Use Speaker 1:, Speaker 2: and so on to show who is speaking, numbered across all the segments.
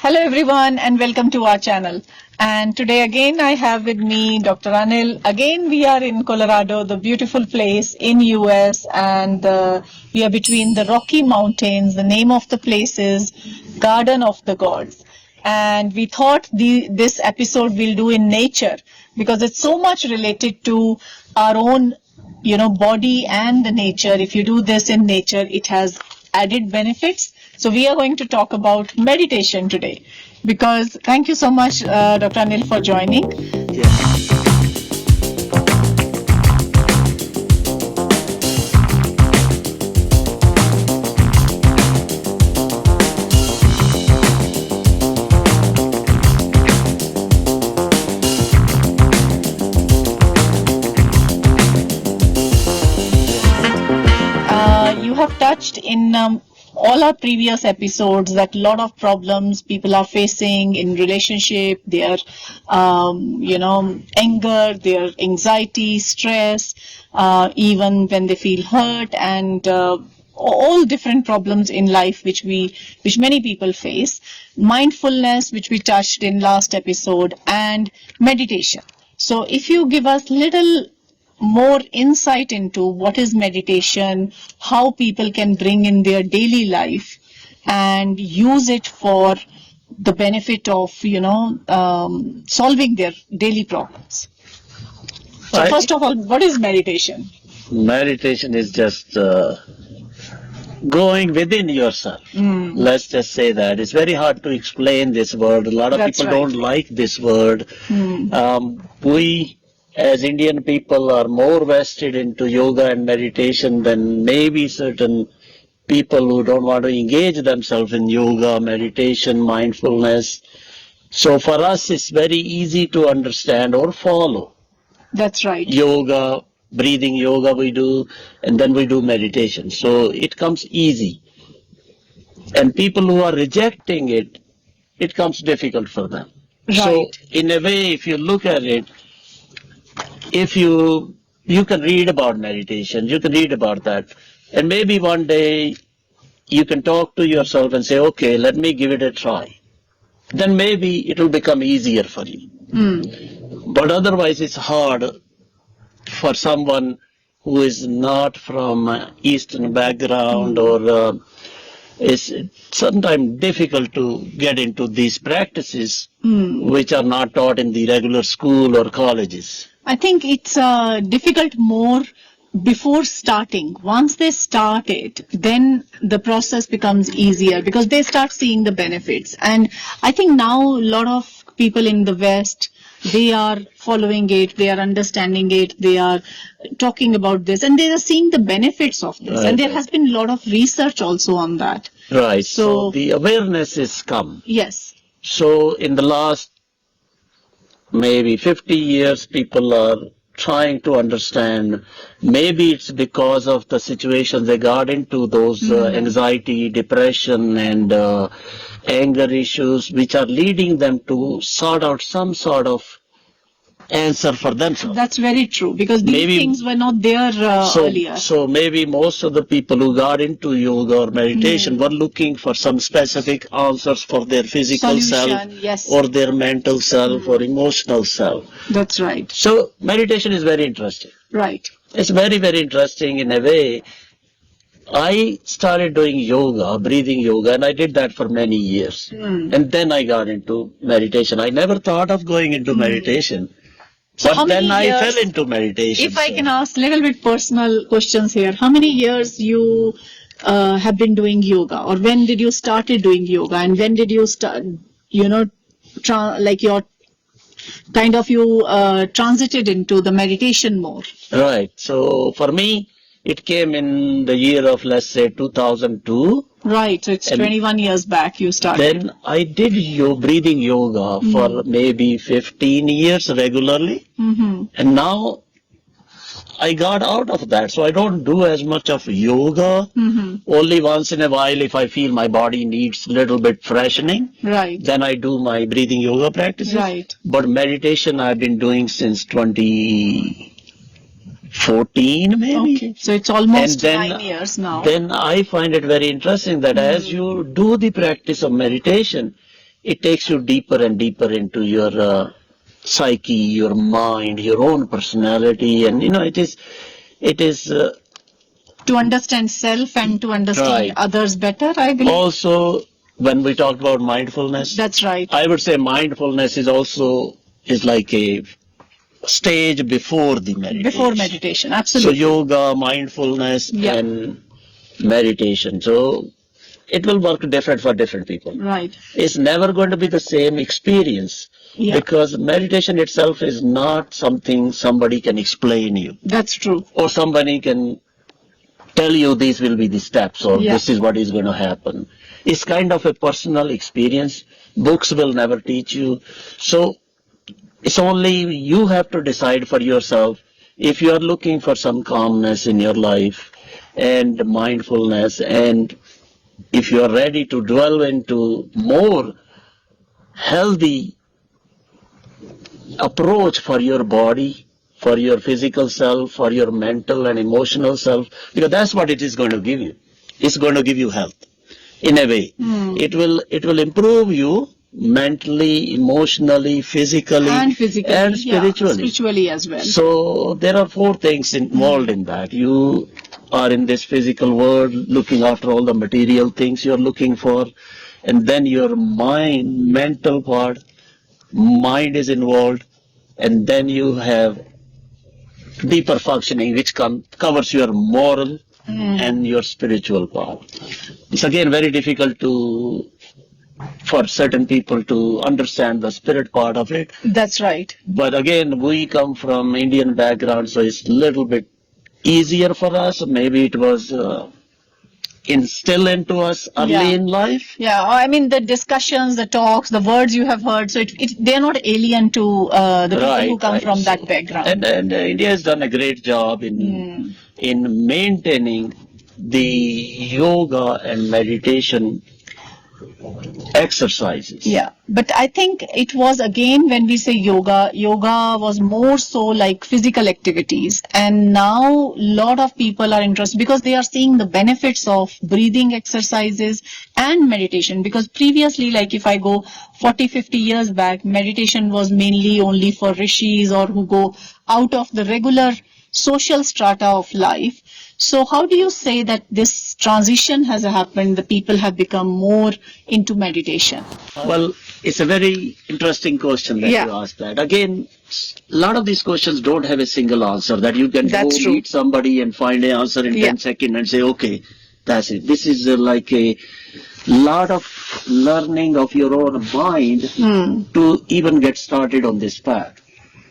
Speaker 1: Hello everyone and welcome to our channel. And today again I have with me Dr. Anil. Again we are in Colorado, the beautiful place in US, and we are between the Rocky Mountains. The name of the place is Garden of the Gods. And we thought this episode we'll do in nature because it's so much related to our own body and the nature. If you do this in nature, it has added benefits. So we are going to talk about meditation today. Because thank you so much, Dr. Anil, for joining.
Speaker 2: Yes.
Speaker 1: You have touched in all our previous episodes that a lot of problems people are facing in relationship, their anger, their anxiety, stress, even when they feel hurt, and all different problems in life which many people face. Mindfulness, which we touched in last episode, and meditation. So if you give us little more insight into what is meditation, how people can bring in their daily life and use it for the benefit of, solving their daily problems. So first of all, what is meditation?
Speaker 2: Meditation is just going within yourself. Let's just say that. It's very hard to explain this word. A lot of
Speaker 1: That's
Speaker 2: people
Speaker 1: right.
Speaker 2: don't like this word. We, as Indian people, are more vested into yoga and meditation than maybe certain people who don't want to engage themselves in yoga, meditation, mindfulness. So for us, it's very easy to understand or follow.
Speaker 1: That's right.
Speaker 2: Yoga, breathing yoga we do, and then we do meditation. So it comes easy. And people who are rejecting it, it comes difficult for them.
Speaker 1: Right.
Speaker 2: So in a way, if you look at it, if you can read about meditation, you can read about that. And maybe one day you can talk to yourself and say, okay, let me give it a try. Then maybe it will become easier for you. But otherwise it's hard for someone who is not from Eastern background, or it's sometimes difficult to get into these practices which are not taught in the regular school or colleges.
Speaker 1: I think it's difficult more before starting. Once they start it, then the process becomes easier because they start seeing the benefits. And I think now a lot of people in the West, they are following it, they are understanding it, they are talking about this, and they are seeing the benefits of this.
Speaker 2: Right.
Speaker 1: And there has been a lot of research also on that.
Speaker 2: Right.
Speaker 1: So
Speaker 2: the awareness is come.
Speaker 1: Yes.
Speaker 2: So in the last maybe 50 years, people are trying to understand. Maybe it's because of the situations they got into, those anxiety, depression, and anger issues, which are leading them to sort out some sort of answer for themselves.
Speaker 1: That's very true because these things were not there earlier.
Speaker 2: So maybe most of the people who got into yoga or meditation were looking for some specific answers for their physical self,
Speaker 1: yes.
Speaker 2: or their mental self, or emotional self.
Speaker 1: That's right.
Speaker 2: So meditation is very interesting.
Speaker 1: Right.
Speaker 2: It's very, very interesting in a way. I started doing yoga, breathing yoga, and I did that for many years. And then I got into meditation. I never thought of going into meditation.
Speaker 1: So
Speaker 2: But then I fell into meditation.
Speaker 1: If I can ask a little bit personal questions here, how many years you have been doing yoga, or when did you started doing yoga, and when did you start, transited into the meditation more?
Speaker 2: Right. So for me, it came in the year of, let's say, 2002.
Speaker 1: Right. So it's 21 years back you started.
Speaker 2: Then I did breathing yoga for maybe 15 years regularly. And now I got out of that. So I don't do as much of yoga. Only once in a while, if I feel my body needs a little bit freshening,
Speaker 1: Right.
Speaker 2: then I do my breathing yoga practices.
Speaker 1: Right.
Speaker 2: But meditation I've been doing since 2014 maybe.
Speaker 1: Okay. So it's almost
Speaker 2: And then-
Speaker 1: 9 years now.
Speaker 2: Then I find it very interesting that as you do the practice of meditation, it takes you deeper and deeper into your psyche, your mind, your own personality, and it is
Speaker 1: To understand self and to understand
Speaker 2: right.
Speaker 1: others better, I believe.
Speaker 2: Also, when we talk about mindfulness,
Speaker 1: That's right.
Speaker 2: I would say mindfulness is like a stage before the meditation.
Speaker 1: Before meditation,
Speaker 2: So
Speaker 1: absolutely.
Speaker 2: yoga, mindfulness,
Speaker 1: Yeah.
Speaker 2: and meditation. So it will work different for different people.
Speaker 1: Right.
Speaker 2: It's never going to be the same experience
Speaker 1: Yeah.
Speaker 2: because meditation itself is not something somebody can explain you
Speaker 1: That's true.
Speaker 2: or somebody can tell you these will be the steps or
Speaker 1: Yeah.
Speaker 2: this is what is going to happen. It's kind of a personal experience. Books will never teach you. So it's only you have to decide for yourself if you are looking for some calmness in your life and mindfulness, and if you are ready to dwell into more healthy approach for your body, for your physical self, for your mental and emotional self, because that's what it is going to give you. It's going to give you health in a way. It will improve you mentally, emotionally, physically,
Speaker 1: And physically,
Speaker 2: and
Speaker 1: yeah,
Speaker 2: spiritually.
Speaker 1: spiritually as well.
Speaker 2: So there are four things involved in that. You are in this physical world looking after all the material things you're looking for, and then your mental part, mind is involved, and then you have deeper functioning which covers your moral and your spiritual part. It's again very difficult for certain people to understand the spirit part of it.
Speaker 1: That's right.
Speaker 2: But again, we come from Indian background, so it's a little bit easier for us. Maybe it was instilled into us early in life.
Speaker 1: Yeah, I mean the discussions, the talks, the words you have heard, so they're not alien to the people who come from that background.
Speaker 2: And India has done a great job in maintaining the yoga and meditation exercises.
Speaker 1: Yeah, but I think it was again when we say yoga was more so like physical activities, and now lot of people are interested because they are seeing the benefits of breathing exercises and meditation. Because previously, like if I go 40-50 years back, meditation was mainly only for rishis or who go out of the regular social strata of life. So how do you say that this transition has happened? The people have become more into meditation.
Speaker 2: Well, it's a very interesting question that you asked that. Again, a lot of these questions don't have a single answer that you can
Speaker 1: That's
Speaker 2: go
Speaker 1: true.
Speaker 2: meet somebody and find an answer in 10 seconds and say, okay, that's it. This is like a lot of learning of your own mind to even get started on this path.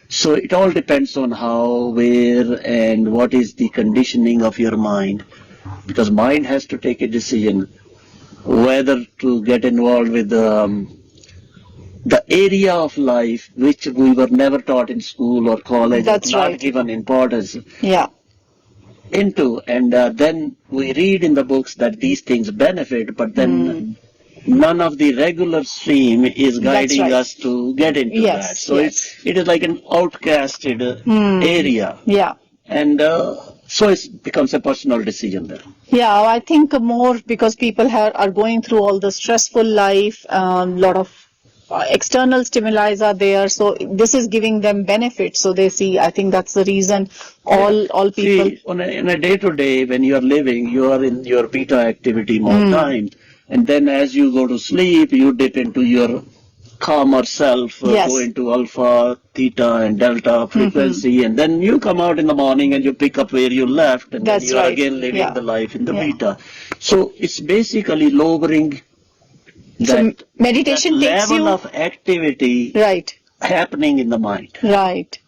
Speaker 2: So it all depends on how, where, and what is the conditioning of your mind. Because mind has to take a decision whether to get involved with the area of life which we were never taught in school or college,
Speaker 1: That's
Speaker 2: not
Speaker 1: right.
Speaker 2: given importance
Speaker 1: Yeah.
Speaker 2: into. And then we read in the books that these things benefit, but then none of the regular stream is guiding
Speaker 1: right.
Speaker 2: us to get into
Speaker 1: Yes,
Speaker 2: that. So
Speaker 1: yes.
Speaker 2: it is like an outcasted area.
Speaker 1: Yeah.
Speaker 2: And so it becomes a personal decision there.
Speaker 1: Yeah, I think more because people are going through all the stressful life, lot of external stimuli are there, so this is giving them benefits. So they see, I think that's the reason all people.
Speaker 2: See, on a day-to-day, when you are living, you are in your beta activity more time. And then as you go to sleep, you dip into your calmer self, go into alpha, theta, and delta frequency, and then you come out in the morning and you pick up where you left, and then you are again living the life in the beta. So it's basically lowering that,
Speaker 1: meditation
Speaker 2: that
Speaker 1: takes
Speaker 2: level
Speaker 1: you
Speaker 2: of activity
Speaker 1: right.
Speaker 2: happening in the mind.
Speaker 1: Right.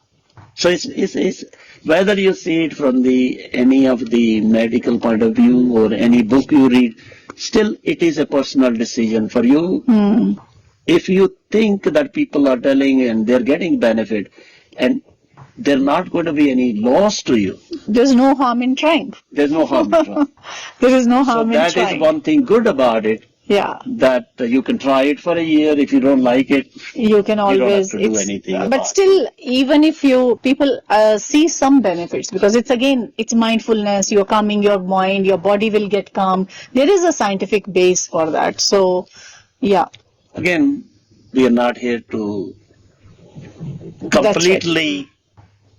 Speaker 2: So it's whether you see it from any of the medical point of view or any book you read, still it is a personal decision for you. If you think that people are telling and they're getting benefit and there's not going to be any loss to you.
Speaker 1: There's no harm in trying.
Speaker 2: There's no harm in trying.
Speaker 1: There is no harm in trying.
Speaker 2: So that is one thing good about it.
Speaker 1: Yeah.
Speaker 2: That you can try it for a year. If you don't like it,
Speaker 1: you can always
Speaker 2: you don't have to do anything.
Speaker 1: But still, even if people see some benefits, because it's mindfulness, you're calming your mind, your body will get calm. There is a scientific base for that. So, yeah.
Speaker 2: Again, We are not here to
Speaker 1: That's right.
Speaker 2: completely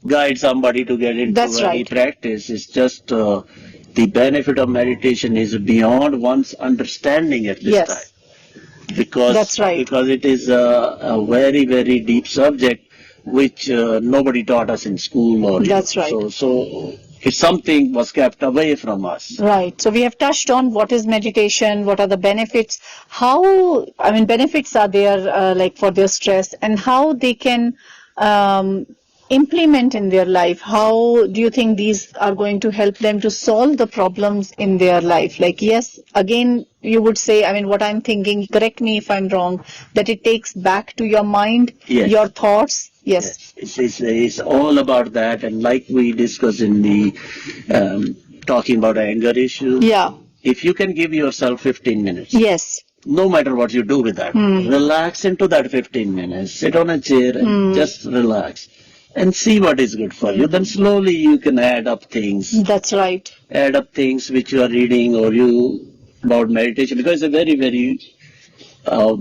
Speaker 2: guide somebody to get into
Speaker 1: That's
Speaker 2: any
Speaker 1: right.
Speaker 2: practice. It's just the benefit of meditation is beyond one's understanding at this time.
Speaker 1: Yes,
Speaker 2: Because
Speaker 1: that's right.
Speaker 2: because it is a very very deep subject which nobody taught us in school or
Speaker 1: That's right.
Speaker 2: so it's something was kept away from us.
Speaker 1: Right. So we have touched on what is meditation, what are the benefits, how, I mean, benefits are there like for their stress and how they can um, implement in their life. How do you think these are going to help them to solve the problems in their life? Like, yes, again, you would say, I mean, what I'm thinking, correct me if I'm wrong, that it takes back to your mind,
Speaker 2: Yes.
Speaker 1: your thoughts. Yes.
Speaker 2: It's all about that, and like we discussed in the talking about anger issue,
Speaker 1: Yeah.
Speaker 2: if you can give yourself 15 minutes,
Speaker 1: Yes.
Speaker 2: no matter what you do with that, relax into that 15 minutes, sit on a chair and just relax and see what is good for you. Then slowly you can add up things,
Speaker 1: That's right.
Speaker 2: which you are reading or you about meditation, because it's a very, very uh,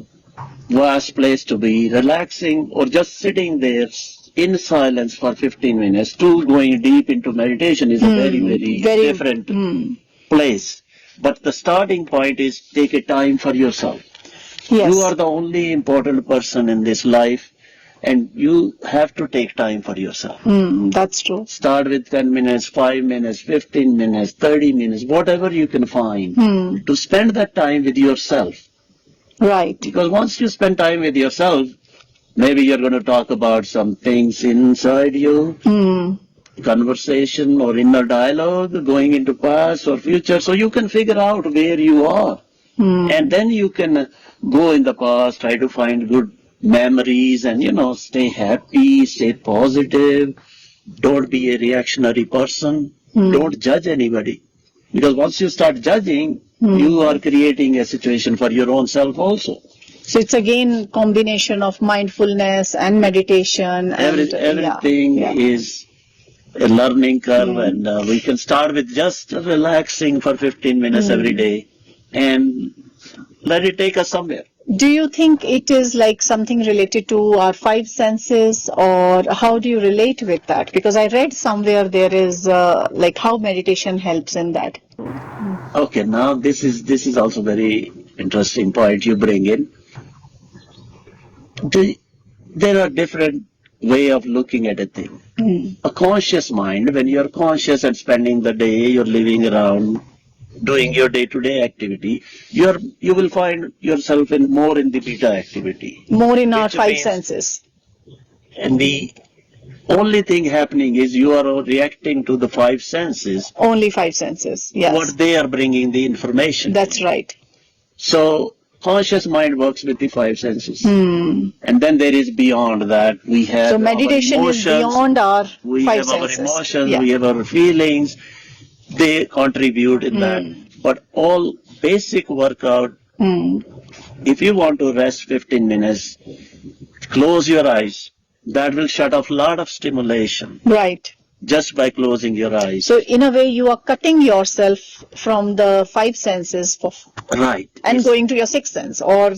Speaker 2: vast place to be relaxing or just sitting there in silence for 15 minutes to going deep into meditation is a very, very,
Speaker 1: Very
Speaker 2: different place. But the starting point is take a time for yourself.
Speaker 1: Yes.
Speaker 2: You are the only important person in this life and you have to take time for yourself.
Speaker 1: That's true.
Speaker 2: Start with 10 minutes, 5 minutes, 15 minutes, 30 minutes, whatever you can find to spend that time with yourself.
Speaker 1: Right.
Speaker 2: Because once you spend time with yourself, maybe you're going to talk about some things inside you, conversation or inner dialogue, going into past or future, so you can figure out where you are. And then you can go in the past, try to find good memories and, stay happy, stay positive. Don't be a reactionary person. Don't judge anybody. Because once you start judging, you are creating a situation for your own self also.
Speaker 1: So it's again combination of mindfulness and meditation.
Speaker 2: Everything is a learning curve, and we can start with just relaxing for 15 minutes every day and let it take us somewhere.
Speaker 1: Do you think it is like something related to our five senses, or how do you relate with that? Because I read somewhere there is like how meditation helps in that.
Speaker 2: Okay, now this is also very interesting point you bring in. There are different way of looking at a thing. A conscious mind, when you're conscious and spending the day, you're living around, doing your day-to-day activity, you will find yourself more in the beta activity.
Speaker 1: More in our
Speaker 2: Which
Speaker 1: five
Speaker 2: means-
Speaker 1: senses.
Speaker 2: And the only thing happening is you are reacting to the five senses,
Speaker 1: Only five senses. Yes.
Speaker 2: what they are bringing the information.
Speaker 1: That's right.
Speaker 2: So conscious mind works with the five senses. And then there is beyond that. We have
Speaker 1: So meditation
Speaker 2: our
Speaker 1: is
Speaker 2: emotions,
Speaker 1: beyond our
Speaker 2: we
Speaker 1: five
Speaker 2: have
Speaker 1: senses.
Speaker 2: our emotions,
Speaker 1: Yeah.
Speaker 2: we have our feelings. They contribute in that. But all basic workout, if you want to rest 15 minutes, close your eyes. That will shut off a lot of stimulation
Speaker 1: Right.
Speaker 2: just by closing your eyes.
Speaker 1: So in a way, you are cutting yourself from the five senses
Speaker 2: Right.
Speaker 1: and going to your sixth sense or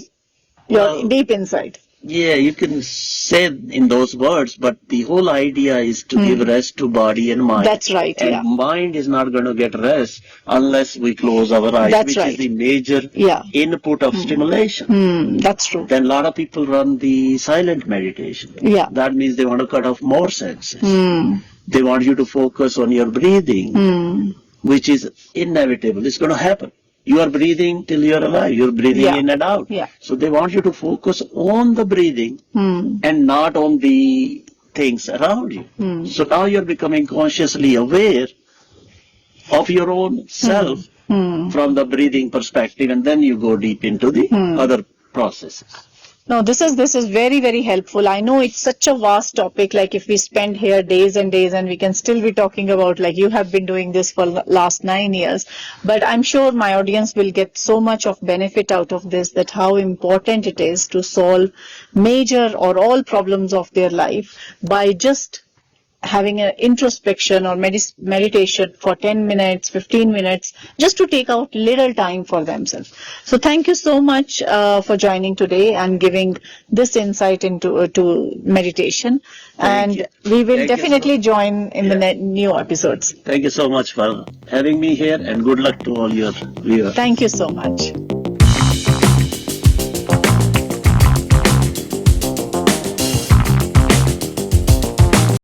Speaker 1: your
Speaker 2: Well,
Speaker 1: deep inside.
Speaker 2: Yeah, you can say in those words, but the whole idea is to give rest to body and mind.
Speaker 1: That's right,
Speaker 2: And
Speaker 1: yeah.
Speaker 2: mind is not going to get rest unless we close our eyes,
Speaker 1: That's
Speaker 2: which
Speaker 1: right.
Speaker 2: is the major
Speaker 1: Yeah.
Speaker 2: input of stimulation.
Speaker 1: That's true.
Speaker 2: Then a lot of people run the silent meditation.
Speaker 1: Yeah.
Speaker 2: That means they want to cut off more senses. They want you to focus on your breathing, which is inevitable. It's going to happen. You are breathing till you're alive. You're breathing
Speaker 1: Yeah.
Speaker 2: in and out.
Speaker 1: Yeah.
Speaker 2: So they want you to focus on the breathing and not on the things around you. So now you're becoming consciously aware of your own self from the breathing perspective, and then you go deep into the other processes.
Speaker 1: No, this is very, very helpful. I know it's such a vast topic. Like if we spend here days and days and we can still be talking about, like you have been doing this for last 9 years, but I'm sure my audience will get so much of benefit out of this, that how important it is to solve major or all problems of their life by just having an introspection or meditation for 10 minutes, 15 minutes, just to take out little time for themselves. So thank you so much for joining today and giving this insight into to meditation. And we will definitely join in the new episodes.
Speaker 2: Thank you so much for having me here, and good luck to all your viewers.
Speaker 1: Thank you so much.